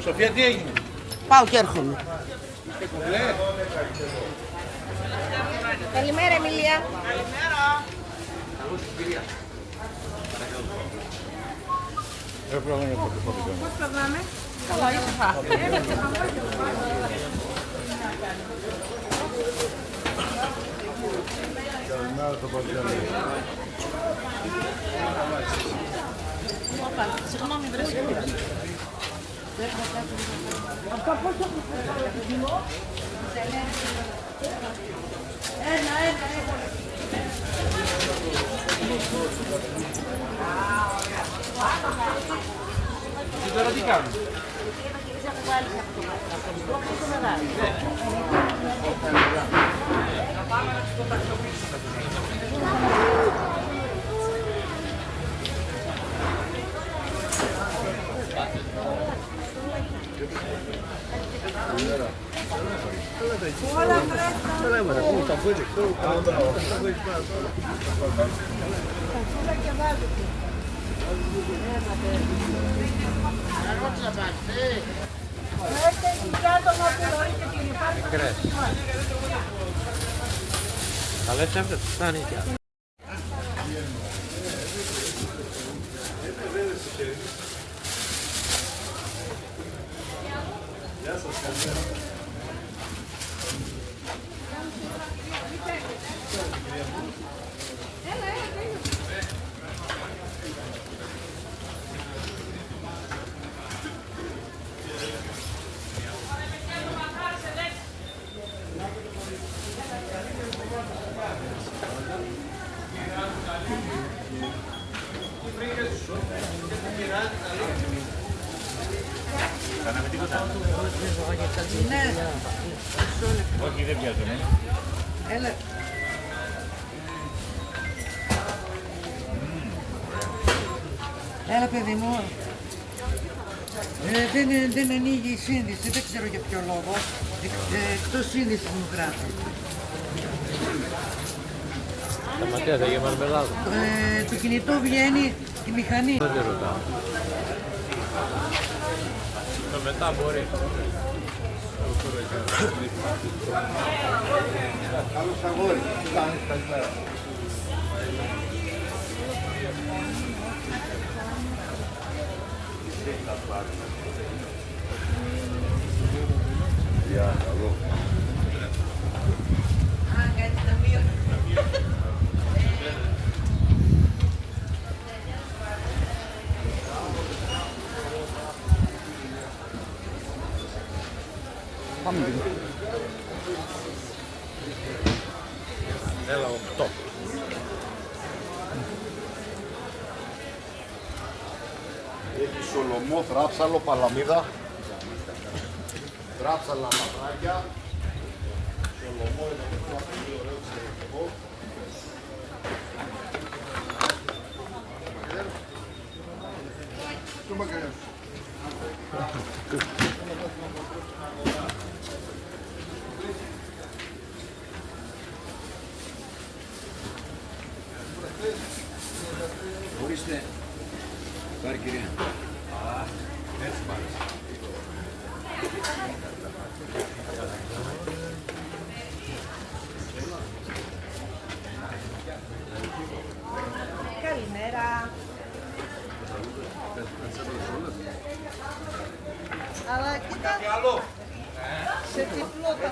Σοφία, τι έγινε? Πάω και έρχομαι. Καλημέρα, Εμιλία. Καλημέρα. Πώς περνάμε? Καλά, ήσυχα. Καλημέρα στο Παγκιάννη. Συγγνώμη, βρε. Αυτό πώς το κουτί? Ένα. Και τώρα τι κάνουμε? Καλές έφτες, φτάνει πια. Γεια σας, καλημέρα. Κάναμε τίποτα? Ναι. Όχι, δεν πιάζομαι. Έλα. Έλα, παιδί μου. Δεν ανοίγει η σύνδεση, δεν ξέρω για ποιο λόγο. Εκτός σύνδεσης μου γράφει. Σταματιάται για μαρμελάδα. Το κινητό βγαίνει τη μηχανή. Δεν te ρωτάω. Το μετά μπορεί. Καλώς αγόρι. Τι κάνεις, καλημέρα. Γεια, καλό. Έλα, 8. Έχει σολομό, θράψαλο, παλαμίδα. Θράψαλα, μαυράκια. Σολομό είναι αυτό πολύ ωραίο εξαιρετικό. Το μακαριά σου. Ορίστε, πάρει κυρία. Έτσι πάρεις. Καλημέρα. Αλλά κοίτα, σε τυφλό τα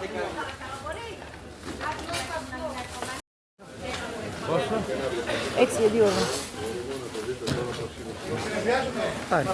Πόσο? 6 για 2 ώρα. Πάει.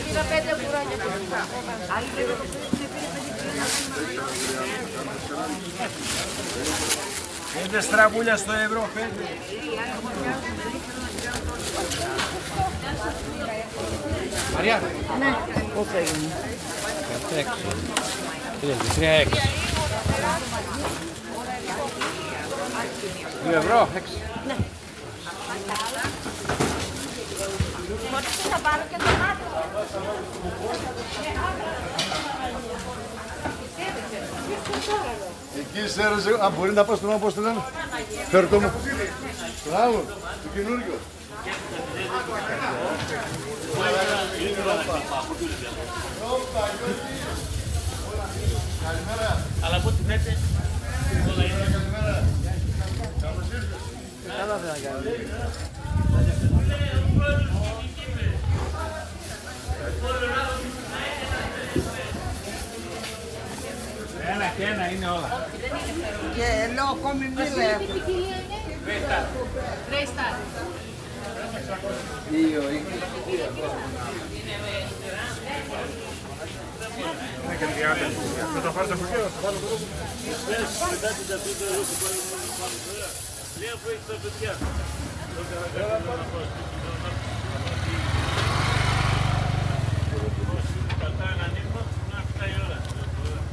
Πήρα 5 κουράγια φυσικά. Πέντε στραβούλια στο ευρώ, 5. Μαριά. Ναι, πώς έγινε. 16. 3, 6. ευρώ, 6. Μπορείτε να πάρω και τον άτομο. Εκεί σέρωσε, αν μπορεί να πας στον νόμο, πώς το λένε. Φέρ' το μου. Μπράβο, το καινούργιο. Αλλά από ό,τι φαίνεται, Καλά δεν θα κάνει. ένα και ένα είναι όλα. Και λέω ακόμη μη λέω. Ρέισταρ. 2,20. Θα τα πάρεις από εκεί, θα τα πάρω εδώ. Μετά την ταυτότητα, εγώ σου πάρω μόνο πάνω. Λέω που έχει τα παιδιά.